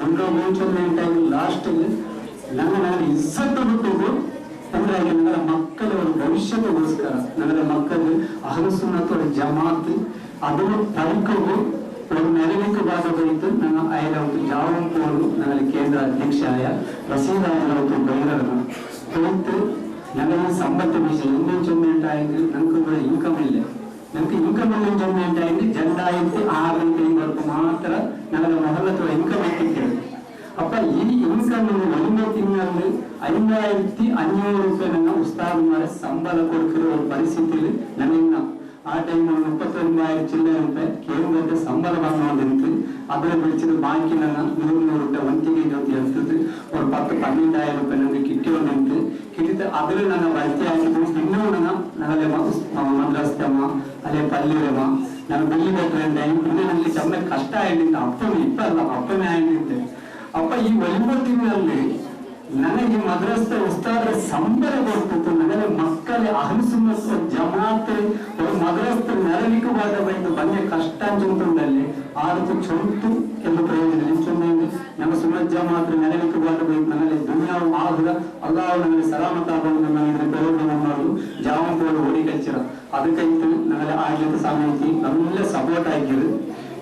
ಒಂದು ಮುಂಚೆ time last ನಾನು ಇಜ್ಜತ್ತು ಬಿಟ್ಟಿದ್ದು ಅಂದ್ರೆ ನನ್ನ ಮಕ್ಕಳ ಒಂದು ಭವಿಷ್ಯಕ್ಕೋಸ್ಕರ ನನ್ನ ಮಕ್ಕಳು ಅಹಲುಸುನ್ನತ್ ವಲ್ ಜಮಾತ್ ಅದನ್ನು ತಡ್ಕೊಂಡು ಒಂದು ನೆರವೇರಿಕೆ ಭಾಗವಹಿತು ನನ್ನ ಆಯ್ದ ಒಂದು ಜಾವಂಪೋರು ನನ್ನ ಕೇಂದ್ರ ಅಧ್ಯಕ್ಷಾಯ ರಸೀದಾಯರವತ್ತು ಬೈರನ್ನು ಕುರಿತು ನನಗೆ ಸಂಬಂಧ ವಿಷಯ ಇನ್ನೂ ಚೊಂದೆಂಟಾಯಿತು ನನಗೂ ಕೂಡ ಇನ್ಕಮ್ ಇಲ್ಲ ನನಗೆ ಇನ್ಕಮ್ ಇಲ್ಲ ಚೊಂದೆಂಟಾಯಿತು ಜಂಡಾಯಿತು 6 ಗಂಟೆ ವರೆಗೂ ಮಾತ್ರ ನನ್ನ ಮೊಹಲ್ಲತ್ತು ಇನ್ಕಮ್ ಎತ್ತಿದ್ದೇವೆ ಅಪ್ಪ ಈ ಇನ್ಕಮ್ ಒಂದು ತಿಂಗಳಲ್ಲಿ 5500 ರೂಪಾಯಿ ನನ್ನ ಉಸ್ತಾದ್ಮಾರ ಸಂಬಳ ಕೊಡ್ತಿರೋ ಒಂದು ಪರಿಸ್ಥಿತಿಯಲ್ಲಿ ನನಗಿನ್ನ ಆ ಟೈಮ್ 31,000 ಚಿಲ್ಲರೆ ರೂಪಾಯಿ ಕೇಂದ್ರದ ಸಂಬಳ ಬಂದು ಅದರ ಬಿಡಿಸಿದ ಬಾಂಕಿನ 100 ರೂಪಾಯಿ ಒಂಟಿಗೆ ಜೊತೆ ಇರ್ತದೆ ಒಂದು 10-12,000 ರೂಪಾಯಿ ನನಗೆ ಕಿಟ್ಟಿಕೊಂಡು ಕಿಟ್ಟಿದ ಅದ್ರಲ್ಲಿ ನನ್ನ ಭರ್ತಿ ಆಗಿದ್ದು ಇನ್ನೂ ನನ್ನಲ್ಲೇ ಮದ್ರಸ್ತಮ್ಮ ಅಲ್ಲೇ ಪಲ್ಲಿರಮ್ಮ ನಾನು ಬಿಲ್ಲಿ ಕಟ್ಟರೆ ಟೈಮ್ ಇನ್ನೂ ನನಗೆ ಚೆನ್ನಾಗಿ ಕಷ್ಟ ಆಗಿದ್ದ ಅಪ್ಪನೇ ಆಗಿದ್ದೆ ಅಪ್ಪ ಈ 1 ತಿಂಗಳಲ್ಲಿ ನನಗೆ ಮದ್ರಸ್ತ ಉಸ್ತಾದರ ಸಂಬಳ ಕೊಡ್ತಿತ್ತು ನನಗೆ ಮಕ್ಕಳ ಅಹಲುಸುನ್ನತ್ ವಲ್ ಜಮಾತ್ ಒಂದು ಮದ್ರಸ್ತ ನೆರವಿಕವಾದ ಬೈದು ಬಂದೆ ಕಷ್ಟ ಅಂಚುಂಟಲ್ಲಿ ಆದಕ್ಕೆ ಚೊಂಟು ಎಂದು ಪ್ರಯೋಜನ ನಿಂಚೊಂದು ನಮ್ಮ ಸುನ್ನತ್ ಜಮಾತ್ ನೆರವಿಕವಾದ ಬೈದು ನನಗೆ ದುನಿಯಾವು ಆಗುದ ಅಲ್ಲಾಹು ನನಗೆ ಸಲಾಮತಾಗಲು ನನಗೆ ಪ್ರಯೋಜನ ಮಾಡೋದು ಜಾವಂಪೋಡು ಓಡಿ ಕಚ್ಚಿರ ಅದಕ್ಕೈತು ನನಗೆ ಆಡಳಿತ ಸಮಿತಿ ನಮ್ಮೆಲ್ಲ ಸಪೋರ್ಟ್ ಆಗಿರು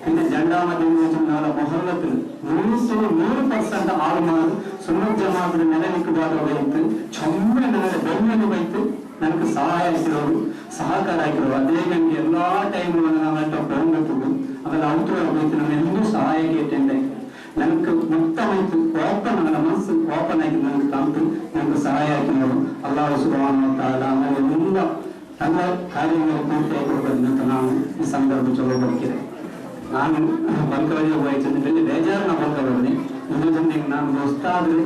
പിന്നെ രണ്ടാമതെന്ന് വെച്ചാൽ ಮೊಹಲ್ಲത്തിൽ 100% ആളുമാർ സുന്നത്ത് ജമാഅത്തിന്റെ നിലനിൽക്കുവാതെ വൈത്ത് ചൊമ്മ ನನಗೆ ಬೆನ್ನೆಲು ವೈತು ನನಗೆ ಸಹಾಯ ಆಗಿರೋರು ಸಹಕಾರ ಆಗಿರೋರು ಅದೇ ನನಗೆ ಎಲ್ಲಾ ಟೈಮು ನಾವೆಲ್ಲ ಬೆಂಬಲಿದ್ದು ಆಮೇಲೆ ಅವತರ ವೈತು ನಾನು ಎಂದೂ ಸಹಾಯ ಕೇಟೆಂಡೆ ನನಗೆ ಮುಕ್ತವಾಯಿತು ಓಪನ್ ನನ್ನ ಮನಸ್ಸು ಓಪನ್ ಆಗಿ ನನಗೆ ಕಾಣ್ತು ನನಗೆ ಸಹಾಯ ಆಗಿರೋರು ಅಲ್ಲಾಹು ಸುಬ್ಹಾನಹು ವ ತಆಲಾ ಆಮೇಲೆ ಎಲ್ಲ ತನ್ನ ಕಾರ್ಯಗಳು ಪೂರ್ತಿಯಾಗಿ ಕೊಡಬೇಕು ಅಂತ ನಾನು ಈ ಸಂದರ್ಭ ಚಲೋ ಬದುಕಿದೆ ನಾನು ಬಂಕವರಿಗೆ ಹೋಯ್ತು ಬೆಲ್ಲಿ ಬೇಜಾರನ್ನ ಬಂಕವರನೆ ಇನ್ನೊಂದು ನಾನು ಉಸ್ತಾದ್ರೆ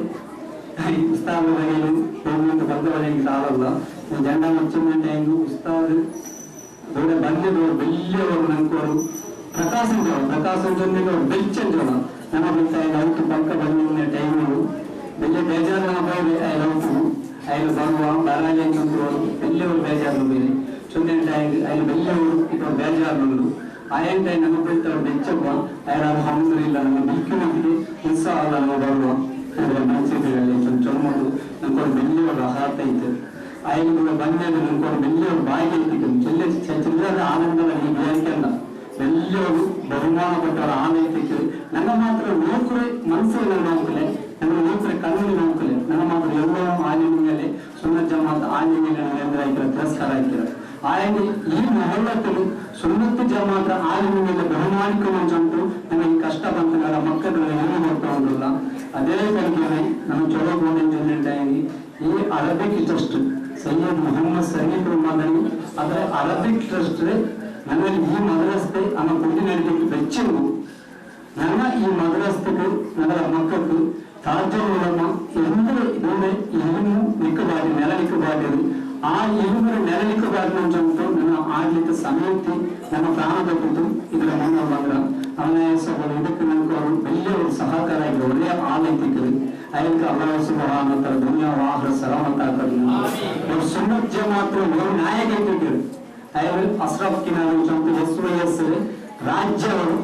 ಉಸ್ತಾದ ಬಗೆಯಲ್ಲಿ ಹೋಗುವಂತ ಬಂದವರಿಗೆ ಸಾಲಲ್ಲ ಜಂಡ ಮುಚ್ಚಿನ ಟೈಮ್ ಉಸ್ತಾದ್ ದೊಡ್ಡ ಬಂದಿದ್ದವರು ಬೆಲ್ಲಿಯವರು ನಂಕೋರು ಪ್ರಕಾಶನ್ ಜೊತೆಗೆ ಅವ್ರು ಬೆಚ್ಚಂಜೋಣ ನನ್ನ ಬಿಡ್ತಾ ಇಲ್ಲ ಅವತ್ತು ಪಕ್ಕ ಬಂದಿನ ಟೈಮು ಬೆಲ್ಲಿ ಬೇಜಾರನ್ನ ಬೈದೆ ಅವತ್ತು ಐದು ಬರುವ ಬರಾಲಿ ಅಂತಂದ್ರು ಬೆಲ್ಲಿಯವರು ಬೇಜಾರು ಬೇರೆ ಚೊಂದಿನ ಟೈಮ್ ಐದು ಬೆಲ್ಲಿಯವರು ಇದು ಬೇಜಾರು ಆಯಂಟ ನಮ್ಮ ಬಿಡ್ತಾರೆ ಬೆಚ್ಚಪ್ಪ ಅಲ್ಹಮ್ದುಲಿಲ್ಲಾಹ್ ನಮ್ಮ ಬಿಕ್ಕುವಿಗೆ ಇನ್ಸಾ ಅಲ್ಲಾಹ್ ನಾವು ಬರುವ ಅಂದ್ರೆ ಮನಸ್ಸಿನಲ್ಲಿ ಚೊಮ್ಮದು ನಮ್ಕೊಂಡು ಬೆಲ್ಲಿಯವರು ಆಹಾರ ಐತೆ ಆಯ್ಕೆ ಬಂದಾಗ ನಮ್ಕೊಂಡು ಬೆಲ್ಲಿಯವರು ಬಾಯಿಗೆ ಇಟ್ಟಿದ್ದು ಚಿಲ್ಲದ ಆನಂದದಲ್ಲಿ ಬೇಕಲ್ಲ ಬೆಲ್ಲಿಯವರು ಬಹುಮಾನ ಕೊಟ್ಟವರ ಆನೈತಿಕೆ ನನ್ನ ಮಾತ್ರ ನೋಕರೆ ಮನಸ್ಸಿನ ನೋಕಲೆ ನನ್ನ ನೋಕರೆ ಕಣ್ಣಿನ ನೋಕಲೆ ನನ್ನ ಮಾತ್ರ ಎಲ್ಲೋ ಆಲಿನ ಮೇಲೆ ಸುನ್ನತ್ ಜಮಾತ್ ಆಲಿನ ಮೇಲೆ ಹಾಕಿರ ತಿರಸ್ಕಾರ ಹಾಕಿರ ಆಯ್ಕೆ ಈ ಮೊಹಲ್ಲತ್ತಲು ಸುನ್ನತ್ ಜಮಾತ್ ಆಲಿನ ಮೇಲೆ ಬಹುಮಾನಿಕವಂಚುಂಟು ನನಗೆ ಕಷ್ಟ ಬಂತಲ್ಲ ಮಕ್ಕಳಲ್ಲಿ ಏನು ಮಾಡ್ತಾ ಉಂಟಲ್ಲ ಅದೇ ಕಲಿಕೆ ನಮ್ಮ ಚಲೋ ಗೋಡೆಂಟಾಗಿ ಈ ಅರಬಿಕ್ ಟ್ರಸ್ಟ್ ಸೈಯದ್ ಮೊಹಮ್ಮದ್ ಸರೀಫ್ ಮದನಿ ಅದರ ಅರಬಿಕ್ ಟ್ರಸ್ಟ್ ನನಗೆ ಈ ಮದ್ರಸ್ತೆ ಅನ್ನ ಕುಡಿನಡಿಗೆ ಬೆಚ್ಚವು ನನ್ನ ಈ ಮದ್ರಸ್ತೆಗೆ ನನ್ನ ಮಕ್ಕಳು ತಾಜುಲ್ ಉಲಮಾ ಎಂದರೆ ಇದೊಂದೇ ಇಲ್ಮು ನಿಕ್ಕಬಾಡಿ ನೆಲ ನಿಕ್ಕಬಾಡಿರು ಆ ಇಲ್ಮರ ನೆಲ ನಿಕ್ಕಬಾಡಿನ ನನ್ನ ಆಡಳಿತ ಸಮಿತಿ ನಮ್ಮ ಪ್ರಾಣದ ಕುರಿತು ಇದರ ಮುಂದೆ ಬಂದ್ರ ಅವನ ಇದಕ್ಕೆ ನನಗೆ ಬೆಲ್ಲಿಯವರು ಸಹಕಾರ ಆಗಿ ಒಳ್ಳೆಯ ಆಲೈತಿಕರು ಅದಕ್ಕೆ ಅಲ್ಲಾಹು ಸುಬ್ಹಾನಹು ವ ತಆಲಾ ದುನಿಯಾ ಆಖಿರ ಸಲಾಮತ್ ಆಗಲಿ और सुन्नत जमात और नायक ಇದ್ದರು ಅಯ್ಯೋ ಅಶ್ರಫ್ ಕಿನಾರು ಚಂಪು ಎಸ್ವೈಎಸ್ ರಾಜ್ಯವರು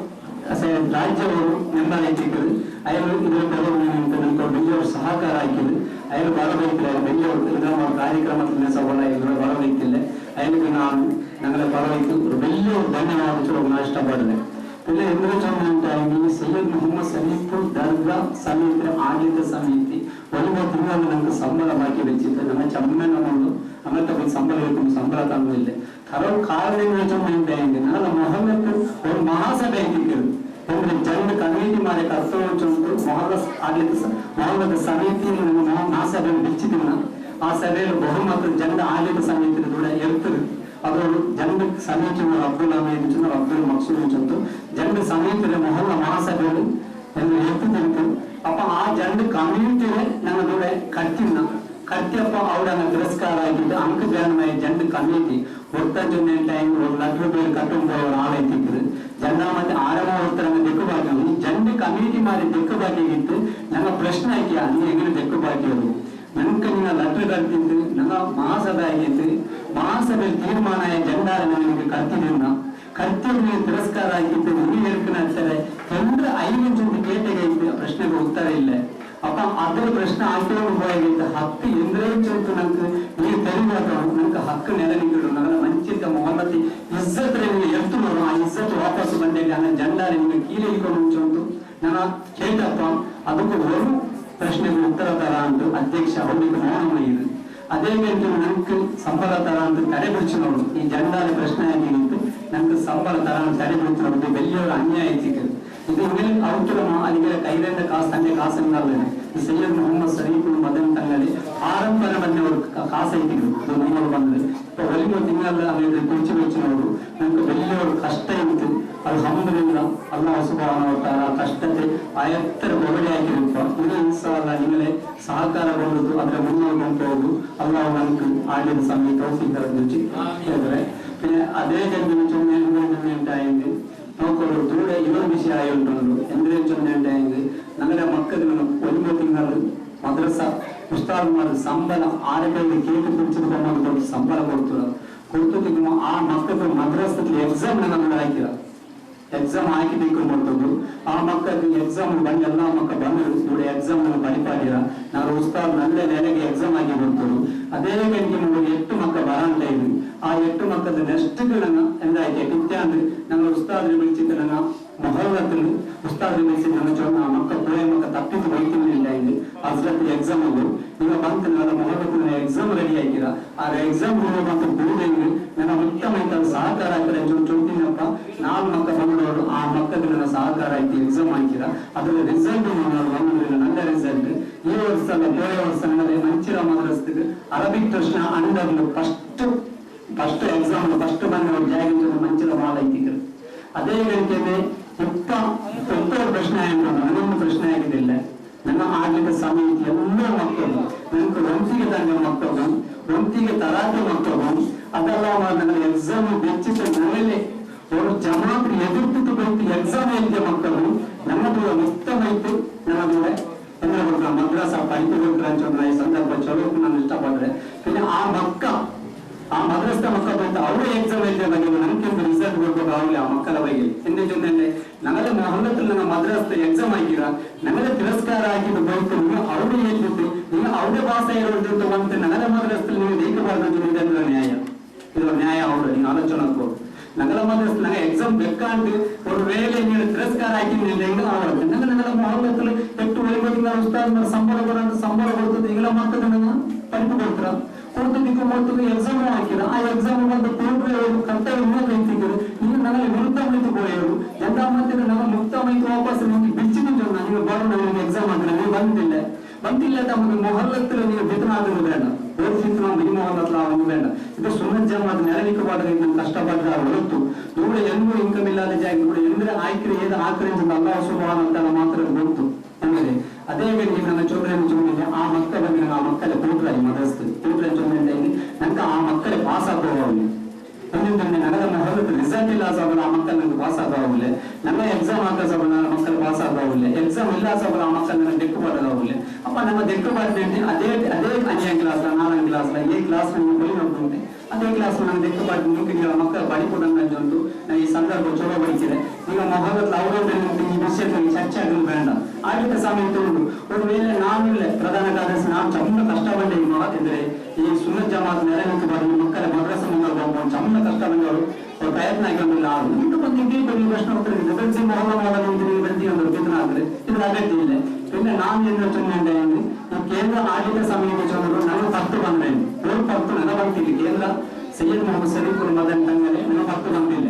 ಮೆಂಬರ್ ಆಗಿದ್ದರು ಅಯ್ಯೋ ಇದರ ಬೆಳವಣಿಗೆ ಅಂತ ನನಗೆ ಬೆಲ್ಲಿಯವರು ಸಹಕಾರ ಆಗಿದ್ದು ಅಯ್ಯೋ ಬರಬೇಕಿಲ್ಲ ಬೆಲ್ಲಿಯವರು ನಮ್ಮ ಕಾರ್ಯಕ್ರಮದಲ್ಲಿ ಸವಾಲ ಇದ್ರು ಬರಬೇಕಿಲ್ಲ ಅಯ್ಯಕ್ಕೆ ನಾನು ನನಗೆ ಬರಬೇಕು ಬೆಲ್ಲಿಯವರು ಧನ್ಯವಾದ ನಾನು ಇಷ್ಟಪಡಿದೆ പിന്നെ എന്തൊരു ചൊല്ലുണ്ടായി സയ്യദ് മുഹമ്മദ് സലീഫ് ദർഗ സമിതി ആഡಳಿತ ಸಮಿತಿ ಒಂದು ತಿಂಗಳು ನಮ್ಗೆ ಸಂಬಳ ಬಾಕಿ വെച്ചിട്ട് ನಮ್ಮ ಚಮ್ಮನ ಒಂದು ಅಮೃತ ಸಂಬಳ ಇರ್ಕೊಂಡು ಸಂಬಳ ತಂದಿಲ್ಲ ಕರೋ ಕಾರಣ ಚೊಮ್ಮೆ ನನ್ನ ಮೊಹಲ್ಲತ್ತು ಒಂದು ಮಹಾಸಭೆ ಇಟ್ಟಿದ್ರು ಅಂದ್ರೆ ಜನ ಕಮಿಟಿ ಮಾಡಿ ಕರ್ತವ್ಯ ಉಂಟು ಮೊಹಲ್ಲದ ಸಮಿತಿ ಮಹಾಸಭೆ ಬಿಚ್ಚಿದ್ರು ಆ ಸಭೆಯಲ್ಲಿ ಬಹುಮತ ಜನರ ಆಡಳಿತ ಸಮಿತಿ ಕೂಡ ಇರ್ತದೆ ಅದರಲ್ಲೂ ಜನರ ಸಮಿತಿ ಅಬ್ದುಲ್ ಅಮೀದ್ ಅಬ್ದುಲ್ ಮಕ್ಸೂದ್ ಅಂತ ಜನರ ಸಮಿತಿಯ ಮೊಹಲ್ಲ ಮಹಾಸಭೆಗಳು ಎಂದು ಎತ್ತಿದ್ದು ಅಪ್ಪ ಆ ಜನರ ಕಮ್ಯುನಿಟಿಗೆ ನನ್ನದೂടെ ಕಟ್ಟಿಯಪ್ಪ ಅವರನ್ನ ತಿರಸ್ಕಾರ ಆಗಿದ್ದು ಅಂಕ ಜನರ ಕಮ್ಯುನಿಟಿ ಒತ್ತಂಜೊಂದು ಟೈಮ್ 1 ಲಕ್ಷ ರೂಪಾಯಿ ಕಟ್ಟುಂಬೋರು ಆಳೈತಿದ್ರು ಜನ ಮತ್ತೆ ಆರಮ ಹೊರತರ ದೆಕ್ಕುಬಾಕಿ ಜನರ ಕಮ್ಯುನಿಟಿ ಮಾಡಿ ದೆಕ್ಕುಬಾಕಿಗಿತ್ತು ನನ್ನ ಪ್ರಶ್ನೆ ಆಯ್ಕೆ ಅಲ್ಲಿ ಹೆಂಗಿನ ದೆಕ್ಕುಬಾಕಿಯರು ನನಗೆ ನಿನ್ನ ಲೆಟರ್ ಕಟ್ಟಿದ್ದು ನನ್ನ ಮಹಾಸಭೆ ಆಗಿತ್ತು ಮಹಾಸಭೆ ತೀರ್ಮಾನ ಜೆಂಡಾರ ನನಗೆ ಕರ್ತಿದ್ದ ಕರ್ತಿಯ ತಿರಸ್ಕಾರ ಆಗಿತ್ತು ನೀವು ಹೇಳ್ಕೊಂಡು ಹೇಳ್ತಾರೆ ಎಲ್ಲರ 5 ಜನ ಕೇಟೆಗೆ ಇತ್ತು ಪ್ರಶ್ನೆಗಳು ಇಲ್ಲ ಅಪ್ಪ ಅದರ ಪ್ರಶ್ನೆ ಆಯ್ಕೊಂಡು ಹೋಗಿದ್ದ ಹಕ್ಕು ಎಂದ್ರೆ ಚೊಂತು ನಂಗೆ ನೀವು ತೆರಿವಾದ ನಂಗೆ ಹಕ್ಕು ನೆಲನಿಗಳು ನಗರ ಮಂಚಿತ ಮೊಹಮ್ಮತಿ ಇಜ್ಜತ್ ನೀವು ಎತ್ತು ನೋಡು ಆ ಇಜ್ಜತ್ ವಾಪಸ್ ಬಂದೆ ನನ್ನ ಜಂಡ ನಿಮ್ಗೆ ಕೀಲಿಕೊಂಡು ಚೊಂತು ನಾನು ಕೇಳ್ತಪ್ಪ ಅದಕ್ಕೂ ಒಂದು ಪ್ರಶ್ನೆಗೆ ಉತ್ತರ ತರ ಅಂತ ಅಧ್ಯಕ್ಷ ಅವರಿಗೆ ಮೌನ ಇದು ಅದೇ ಗಂಟೆ ನಂಗೆ ಸಂಬಳ ತರ ಅಂತ ತಡೆ ಬಿಡಿಸಿ ನೋಡು ಈ ಜಂಡಾದ ಪ್ರಶ್ನೆ ಆಗಿ ನಿಂತು ನಂಗೆ ಸಂಬಳ ತರ ತಡೆ ಬಿಡಿಸಿ ನೋಡುದು ಬೆಲ್ಲಿಯವರ ಅನ್ಯಾಯ ಸಿಕ್ಕದು ಇದು ಇങ്ങനെ അവർക്ക് അല്ലെങ്കിൽ കൈരേണ്ട തന്നെ കാസുണ്ടാവുന്നത് സയ്യദ് മുഹമ്മദ് സരീഫുൽ മദൻ തങ്ങളെ ആരംഭന ಬಂದವರು ಕಾಸೈತಿದ್ರು ಇದು ನೀವು ಬಂದ್ರೆ ಇപ്പൊ ಒಲಿಮೋ ತಿಂಗಳ ಅಲ್ಲಿ ಕುರ್ಚಿ വെച്ചವರು ನಮಗೆ ಬೆಲ್ಲಿಯವರ ಕಷ್ಟ ಇತ್ತು ಅಲ್ಹಮ್ದುಲಿಲ್ಲಾಹ್ ಅಲ್ಲಾಹ್ ಸುಬ್ಹಾನಹು ವ ತಆಲಾ ಕಷ್ಟತೆ ಆಯತ್ತರ ಒಳಗೆ ಹಾಕಿರುತ್ತ ಇದು ಇನ್ಶಾ ಅಲ್ಲಾಹ್ ನಿಮಗೆ ಸಹಕಾರಗೊಳ್ಳುವುದು ಅದರ ಮುನ್ನೋಟ ಹೋಗುವುದು ಅಲ್ಲಾಹ್ ನಮಗೆ ಆಡಿದ ಸಮಯ ತೌಫೀಕ್ ತರಲಿ ಹೇಳಿದ್ರೆ പിന്നെ അതേ ജന്മം ചൊല്ലുണ്ടായെങ്കിൽ നോക്കോളൂ ദൂരെ ഇവർ വിഷയമായിട്ടുള്ളൂ എന്തിനും ചൊല്ലുണ്ടായെങ്കിൽ ഞങ്ങളുടെ മക്കൾക്ക് ഒലിമോ തിങ്കൾ മദ്രസ ഉസ്താദ്മാർ ശമ്പളം ആരുടെ കേട്ട് പിടിച്ചെടുക്കാൻ ശമ്പളം കൊടുത്തു ആ മക്കൾക്ക് മദ്രസത്തിൽ എക്സാം നമ്മൾ അയക്കുക ಎಕ್ಸಾಮ್ ಹಾಕಿ ತಿಳ್ಕೊಂಡ್ಬಿಡ್ತದ್ದು ಆ ಮಕ್ಕಳಿಗೆ ಎಕ್ಸಾಮ್ ಬಂದು ಎಲ್ಲ ಮಕ್ಕಳು ಬಂದರು ಇವಳು ಎಕ್ಸಾಮ್ ಬಲಿಪಾಡಿರ ನಾವು ಉಸ್ತಾದ್ ನಲ್ಲೇ ನೆಲೆಗೆ ಎಕ್ಸಾಮ್ ಆಗಿ ಬರ್ತರು ಅದೇ ಗಂಟೆ ನಮಗೆ 8 ಮಕ್ಕಳು ಬರಂತ ಇದ್ವಿ ಆ 8 ಮಕ್ಕಳ ನೆಕ್ಸ್ಟ್ ಎಂದಾಯ್ತು ಪಿತ್ಯ ಅಂದ್ರೆ ನಮ್ಮ ಉಸ್ತಾದ್ರಿ ಬಿಡಿಸಿದ ನನ್ನ ಮೊಹಲ್ಲത്തിൽ ಉಸ್ತಾದ್ರಿ ಬಿಡಿಸಿದ ನನ್ನ ಚೋಣ ಆ ಮಕ್ಕ ಪುಳೆ ಮಕ್ಕ ತಪ್ಪಿದ್ದು ಬೈತಿಲ್ಲ ಇಲ್ಲಿ ಹಜರತ್ ಎಕ್ಸಾಮ್ ಅದು ಈಗ ಬಂತ ನನ್ನ ಮೊಹಲ್ಲത്തിൽ ಎಕ್ಸಾಮ್ ರೆಡಿ ಆಗಿರ ಆ ಎಕ್ಸಾಮ್ ಬಂತು ಕೂಡಂಗೆ ನನ್ನ ಉತ್ತಮ ಸಹಕಾರ ಆಗ್ತದೆ ಚೊಂತಿನಪ್ಪ 4 ಮಕ್ಕ ಬಂದವರು ಆ ಮಕ್ಕಳಿಗೆ ನನ್ನ ಸಹಕಾರ ಆಯ್ತು ಎಕ್ಸಾಮ್ ಹಾಕಿರ ಅದರ ರಿಸಲ್ಟ್ ಬಂದಿಲ್ಲ ನನ್ನ ರಿಸಲ್ಟ್ ಈ ವರ್ಷ ಹೋದ ವರ್ಷ ಮಂಚಿರ ಮದ್ರಸ್ತಿಗೆ Arabic trust under first exam first ಬಂದವರು ಜಾಗ ಮಂಚಿರ ಮಾಡೈತಿದ್ರು ಅದೇ ಗಂಟೆಗೆ ಉತ್ತರ ಪ್ರಶ್ನೆ ಆಯ್ತು ನನ್ನೊಂದು ಪ್ರಶ್ನೆ ಆಗಿದ್ದಿಲ್ಲ ನನ್ನ ಆಡಳಿತ ಸಮಿತಿ ಎಲ್ಲ ಮಕ್ಕಳು ನನಗೆ ಒಂತಿಗೆ ತಂಗ ಮಕ್ಕಳು ಒಂತಿಗೆ ತರಾಟೆ ಮಕ್ಕಳು ಅದೆಲ್ಲ ನನ್ನ ಎಕ್ಸಾಮ್ ಬೆಚ್ಚಿದ ಮೇಲೆ ಅವರು ಜಮಾತ್ರಿ ಎದುರ್ತಿತ್ತು ಬಂತು ಎಕ್ಸಾಮ್ ಹೇಳಿದ ಮಕ್ಕಳು ನಮ್ಮದು ಉತ್ತಮೈತು ನಮ್ಮದು ಎಂದ್ರೆ ಮದ್ರಾಸ ಪೈತು ಕೊಟ್ಟರೆ ಈ ಸಂದರ್ಭ ಚಲೋ ನಾನು ಇಷ್ಟಪಟ್ರೆ പിന്നെ ಆ ಮದ್ರಸ್ಥ ಮಕ್ಕಳು ಬಂತು ಅವರು ಎಕ್ಸಾಮ್ ಹೇಳಿದ ಬಗ್ಗೆ ನನಗೆ ರಿಸಲ್ಟ್ ಕೊಡ್ಬೇಕು ಆಗಲಿ ಆ ಮಕ್ಕಳ ಬಗ್ಗೆ ಎಂದೇ ಜೊತೆ ನಮಗೆ ಮೊಹಲ್ಲത്തിൽ ನನ್ನ ಮದ್ರಸ್ಥ ಎಕ್ಸಾಮ್ ಹಾಕಿರ ನಮಗೆ ತಿರಸ್ಕಾರ ಆಗಿದ್ದು ಬಂತು ನೀವು ಅವರು ಹೇಳಿದ್ದು ನೀವು ಅವರೇ ಭಾಷೆ ಇರೋದು ಬಂತು ನಗರ ಮದ್ರಸ್ಥಲ್ಲಿ ನೀವು ದೇಕಬಾರ್ದು ಇದೆಲ್ಲ ನ್ಯಾಯ ಇದು ನ್ಯಾಯ ಅವರು ನೀವು ಆಲೋಚನೆ ಕೊಡು ನಗರ ಮದ್ರಸ್ಥಲ್ಲಿ ನಂಗೆ ಎಕ್ಸಾಮ್ ಬೇಕಾಂಡು ಒಂದು ವೇಳೆ ನೀವು ತಿರಸ್ಕಾರ ಹಾಕಿದ್ದಿಲ್ಲ ಹೆಂಗ ಆಗುತ್ತೆ ನಂಗೆ ನಗರ ಮೊಹಲ್ಲത്തിൽ ಎಷ್ಟು ಒಲಿಮತಿಂಗ ಉಸ್ತಾದ್ ಸಂಬಳ ಕೊಡ್ತದೆ ಈಗಲ ಮಕ್ಕಳು ನನ್ನ ಪರಿಪು ಕೊಡ್ತಾರ ಕೊಡ್ತದಕ್ಕೆ ಮೊತ್ತದ ಎಕ್ಸಾಮ್ ಹಾಕಿರ ಆ ಎಕ್ಸಾಮ್ ಬಂದು ಕರ್ತವ್ಯ ನಿಂತಿದ್ರು ನೀವು ನನಗೆ ವಿರುದ್ಧ ಮೈತು ಹೋಯರು ಎಂತ ಮಾಡ್ತಿದ್ರೆ ನಮ್ಮ ಮುಕ್ತ ಮೈತು ವಾಪಸ್ ನಿಮಗೆ ಬಿಚ್ಚಿದ್ದು ನೀವು ಬರೋ ನನಗೆ ಎಕ್ಸಾಮ್ ಹಾಕಿದ್ರೆ ನೀವು ಬಂದಿಲ್ಲ ತಮಗೆ ಮೊಹಲ್ಲത്തിൽ ನೀವು ಬಿತ್ತನಾದ್ರು ಬೇಡ ಓದಿಸಿತ್ತು ನಾವು ಈ ಮೊಹಲ್ಲത്തിൽ ಅವನು ಬೇಡ ಇದು ಸುನ್ನತ್ ಜಮಾತ್ ನೆರವೇರಿಕೆ ಕಷ್ಟಪಟ್ಟ ಹೊರತು ಇವರು ಎಂದೂ ಇನ್ಕಮ್ ಇಲ್ಲದ ಜಾಗ ಇವರು ಎಂದ್ರೆ ಆಯ್ಕೆ ಏದು ಆಕ್ರಮಿಸಿದ ಅಲ್ಲಾಹ್ ಸುಬ್ಹಾನಹು ವ ತಆಲಾ ಮಾತ್ರ ಗೊತ್ತು ಅಂದ್ರೆ ಅದೇ ಗಂಟೆ ನನ್ನ ಚೋದ್ರನಿಗೆ ಆ ಮಕ್ಕಳ ಬಗ್ಗೆ ಆ ಮಕ್ಕಳ ಕೂಟ್ರಾಗಿ ಮದಸ್ತು ಕೂಟ್ರ ಚೊಂದ್ರೆ ನಂಗೆ ಆ ಮಕ್ಕಳೇ ಪಾಸ್ ಆಗೋವಾಗಲಿ ఎందుకంటే నగర మొహల్లത്തിൽ రిజల్ట్ ಇಲ್ಲ ಸಬಲ ಆ ಮಕ್ಕಳು ನನಗೆ ಪಾಸ್ ಆಗೋವಾಗಲಿ ನಮ್ಮ ಎಕ್ಸಾಮ್ ಹಾಕೋ ಸಬಲ ನನ್ನ ಮಕ್ಕಳು ಪಾಸ್ ಆಗೋವಾಗಲಿ ಎಕ್ಸಾಮ್ ಇಲ್ಲ ಸಬಲ ಆ ಮಕ್ಕಳು ನನಗೆ ದೆಕ್ಕು ಬರೋದಾಗಲಿ ಅಪ್ಪ ನಮ್ಮ ದೆಕ್ಕು ಬರ್ತೇನೆ ಅದೇ ಅನ್ಯಾಯ ಕ್ಲಾಸ್ 4ನೇ ಕ್ಲಾಸ್ ಈ ಕ್ಲಾಸ್ ನನಗೆ ಬಳಿ ನೋಡ್ಕೊಂಡೆ ಅದೇ ಕ್ಲಾಸ್ ನನಗೆ ದೆಕ್ಕು ಬರ್ತೀನಿ ನಿಮಗೆ ಮಕ್ಕಳು ಪಡಿಕೊಡಂಗೆ ಉಂಟು ಈ ಸಂದರ್ಭ ಚಲೋ ಬರೀತಿದೆ ಈಗ ಮೊಹಲ್ಲത്തിൽ ಅವರೊಂದು ಈ ವಿಷಯದಲ್ಲಿ ಚರ್ಚೆ ಆಗಲು ಬೇಡ ಆಡಳಿತ ಸಮಯ ಉಂಟು ಒಂದು ವೇಳೆ ನಾನಿಲ್ಲ ಪ್ರಧಾನ ಕಾರ್ಯದರ್ಶಿ ನಾನು ಚಮ್ಮನ ಕಷ್ಟಪಟ್ಟೆ ಈ ಮಾತಿದ್ರೆ ಈ ಸುನ್ನತ್ ಜಮಾತ್ ನೆರವೇರಿಕೆ ಬರಲಿ ಮಕ್ಕಳ ಮದ್ರಸ ಮುಂದೆ ಚಮ್ಮನ ಕಷ್ಟ ಬಂದವರು ಪ್ರಯತ್ನ ಆಗಿರಲಿಲ್ಲ ಇಂಟು ಬಂದಿದ್ದೇ ಬರೀ ಪ್ರಶ್ನೆ ಉತ್ತರ ಬೆಳೆಸಿ ಮೊಹಲ್ಲ ಮಾಡಲು ಬಂದಿ ಒಂದು ಕಿತನ ಆದ್ರೆ ಇದ್ರ ಅಗತ್ಯ ಇಲ್ಲ പിന്നെ ನಾನು ಏನು ಯೋಚನೆ ഉണ്ടായിരുന്നു ಈ ಕೇಂದ್ರ ಆಡಳಿತ ಸಮಿತಿ ಚಂದ್ರು ನನಗೆ 10 ಬಂದ್ರೆ 10 ನನಗೆ ಬಂದಿಲ್ಲ ಕೇಂದ್ರ ಸಯ್ಯದ್ ಮೊಹಮ್ಮದ್ ಸರೀಫುಲ್ ಮದನ್ ತಂಗಲೆ ನನಗೆ 10 ಬಂದಿಲ್ಲ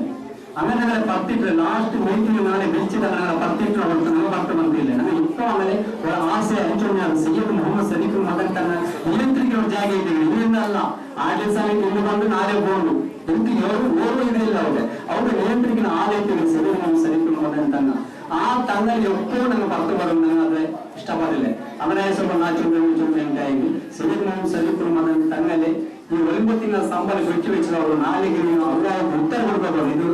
ಆಮೇಲೆ ನನಗೆ 10 ಇಟ್ಟರೆ ಲಾಸ್ಟ್ ಮೀಟಿಂಗ್ ನಾಳೆ ಬೆಚ್ಚಿದ ನನಗೆ 10 ಇಟ್ಟರೆ ಹೊರತು ನನಗೆ 10 ಬಂದಿಲ್ಲ ನನಗೆ ಇತ್ತು ಆಮೇಲೆ ಅವರ ಆಸೆ ಅಂಚೋಣೆ ಸಯ್ಯದ್ ಮೊಹಮ್ಮದ್ ಸರೀಫುಲ್ ಮದನ್ ತಂಗ ನಿಯಂತ್ರಿಕೆ ಅವ್ರ ಜಾಗ ಇದ್ದೀವಿ ಇದರಿಂದ ಅಲ್ಲ ಆಡಳಿತ ಸಮಿತಿ ಇಲ್ಲಿ ಬಂದು ನಾಳೆ ಬೋರ್ಡು ಎಂಟು ಓರ್ವ ಇದೆಯಿಲ್ಲ ಅವ್ರ ನಿಯಂತ್ರಿಕಿನ ಆಲೈತಿಗೆ ಸಯ್ಯದ್ ಮೊಹಮ್ಮದ್ ಸರೀಫುಲ್ ಮದನ್ ತಂಗ ಆ ತಂಗಲ್ಲಿ ಎಪ್ಪೋ ನಂಗೆ 10 ಬರೋದು ನನಗಾದ್ರೆ ಇಷ್ಟಪಡಲಿಲ್ಲ ಅವರೇ ಸ್ವಲ್ಪ ನಾಚುಂಟಾಗಿ ಸಯ್ಯದ್ ಮೊಹಮ್ಮದ್ ಸರೀಫುಲ್ ಮದನ್ ತಂಗಲ್ಲಿ ಈ ಒಲಿಂಬತ್ತಿನ ಸಂಬಳ ಬೆಚ್ಚಿ ಅವರು ನಾಳೆಗೆ ನೀವು ಅವರ ಉತ್ತರ ಕೊಡ್ಬೇಕು ಇದು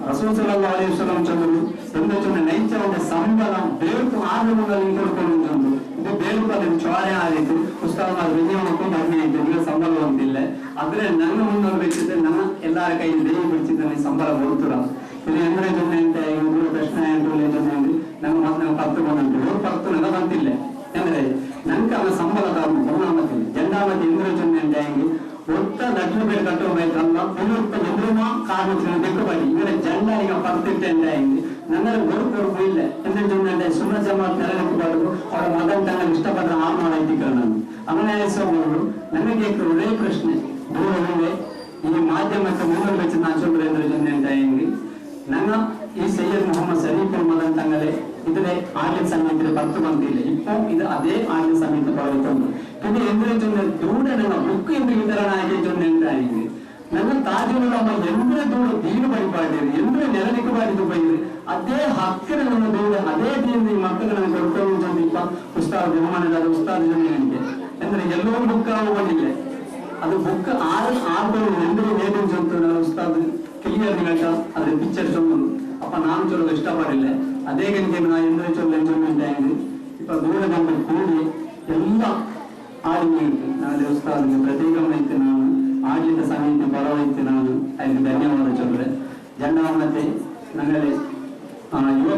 ರಸೂಲ್ ಸಲ್ಲಲ್ಲಾಹು ಅಲೈಹಿ ವಸಲ್ಲಂ ಚಂದ್ರು ಎಂದೊಂದು ನೈಚ ಒಂದು ಸಂಬಳ ಬೇರು ಆಗಮನಲ್ಲಿ ಕೊಡ್ಕೊಂಡು ಚಂದ್ರು ಇದು ಬೇರು ಅದನ್ನು ಚೋರೆ ಆಯಿತು ಪುಸ್ತಕ ವಿನಿಯೋಗಕ್ಕೂ ಬನ್ನಿ ಆಯ್ತು ಈಗ ಸಂಬಳ ಹೊಂದಿಲ್ಲ ಆದ್ರೆ ನನ್ನ ಮುಂದೆ ಬೆಚ್ಚಿದ್ರೆ ನನ್ನ ಎಲ್ಲರ ಕೈ ದೇವಿ ಬಿಡಿಸಿದ್ರೆ ಸಂಬಳ ಕೊಡ್ತೀರ ಇದು ಎಂದ್ರೆ ಜೊತೆ ಅಂತ ಇವರು ಪ್ರಶ್ನೆ ನಂಗೆ ಮತ್ತೆ 10 ಬಂದುಂಟು 10 ನನಗೆ ಗೊತ್ತಿಲ್ಲ ಅಂದ್ರೆ ನಂಗೆ ಅವನ ಸಂಬಳ ಒನ್ನಾಮತಿ ಜಂಡಾಮತಿ ಎಂದ್ರೆ ಚೊನ್ನೆಂಟಾಗಿ ಒತ್ತ ಲಡ್ಲು ಬೇರೆ ಕಟ್ಟೋಬೇಕಲ್ಲ ಪುನರುತ್ತ ಎಂದ್ರೂಮಾ ಕಾರ್ಮಿಕರನ್ನು ಬೆಕ್ಕಬಡಿ ಇವರೇ ಜಂಡಾರಿಗೆ ಪರ್ತಿಟ್ಟೆಂಟಾಗಿ ನನ್ನರ ಗೊರುಕೊಡುಕು ಇಲ್ಲ ಎಂದ್ರೆ ಚೊನ್ನೆಂಟ ಸುಮ್ಮನೆ ಜಮಾತ್ ನೆಲೆನಿಕ್ಕಬಾರ್ದು ಅವರ ಮಗನ್ ತಂಗ ಇಷ್ಟಪಟ್ಟ ಆರು ಮಾಡೈತಿಕರ ನಾನು ಅಮನಾಯಸವರು ನನಗೆ ಒಳ್ಳೆ ಪ್ರಶ್ನೆ ದೂರವಿದೆ ಈ ಮಾಧ್ಯಮಕ್ಕೆ ಮುಂದೆ വെച്ച് ನಾನು சொல்றேன் என்று சொன்னேன் ನಂಗ ಈ ಸೈಯದ್ ಮೊಹಮ್ಮದ್ ಶರೀಫ್ ಮದನ್ ತಂಗಲೆ ഇതിലെ ആദ്യ സമയത്തിൽ 10 ಮಂದಿಲ್ಲ ഇപ്പോൾ ഇത് അതേ ആദ്യ സമയത്ത് പറയുന്നു പിന്നെ എന്തിനു ചൊന്ന ദൂടെ ഞങ്ങൾ ബുക്ക് എന്ത് വിതരണാക്കി ചൊന്നുണ്ടായി ഞങ്ങൾ താജുലുലമ എന്തിനു ദൂടെ ദീന് പരിപാടിയത് എന്തിനു നിലനിക്ക് പാടിದ್ದು പോയത് ಅದೇ ಹಕ್ಕಿನ ನಮ್ಮ ದೂರ ಅದೇ ದೀನ ಮಕ್ಕಳನ್ನು ಕೊಡ್ಕೊಂಡು ಚೊಂದಿಪ್ಪ ಉಸ್ತಾದ್ ಬಹುಮಾನದ ಉಸ್ತಾದ್ ಜೊತೆಗೆ ಅಂದ್ರೆ ಎಲ್ಲೋ ಬುಕ್ ಆಗುವುದಿಲ್ಲ ಅದು ಬುಕ್ ಆರು ಎಂದ್ರೆ ನೇಟಿವ್ ಚೊಂದು ಉಸ್ತಾದ್ ಕ್ಲಿಯರ್ ನಿಗಂಟ ಅದ್ರ ಪಿಕ್ಚರ್ ಚೊಂದು ಅಪ್ಪ ನಾನು ಚೊಲ್ಲ ಇಷ್ಟಪಡಿಲ್ಲ ಅದೇ ಗಂಟೆ ನಾ ಎಂದ್ರೆ ಚೊಲ್ಲ ಚೊಂದಿದ್ದಾಗಿ ಇಪ್ಪ ದೂರ ನಮ್ಮ ಕೂಡಿ ಎಲ್ಲ ಆಡಿಗೆ ನಾಳೆ ಉಸ್ತಾದ್ಗೆ ಪ್ರತ್ಯೇಕమైతే ನಾನು ಆಡಳಿತ ಸಮಿತಿ ಪರವೈತೆ ನಾನು ಅದಕ್ಕೆ ಧನ್ಯವಾದ ಚೊಲ್ಲೆ ಜಂಡಾಮತೆ ನಗಲೆ ಯುವ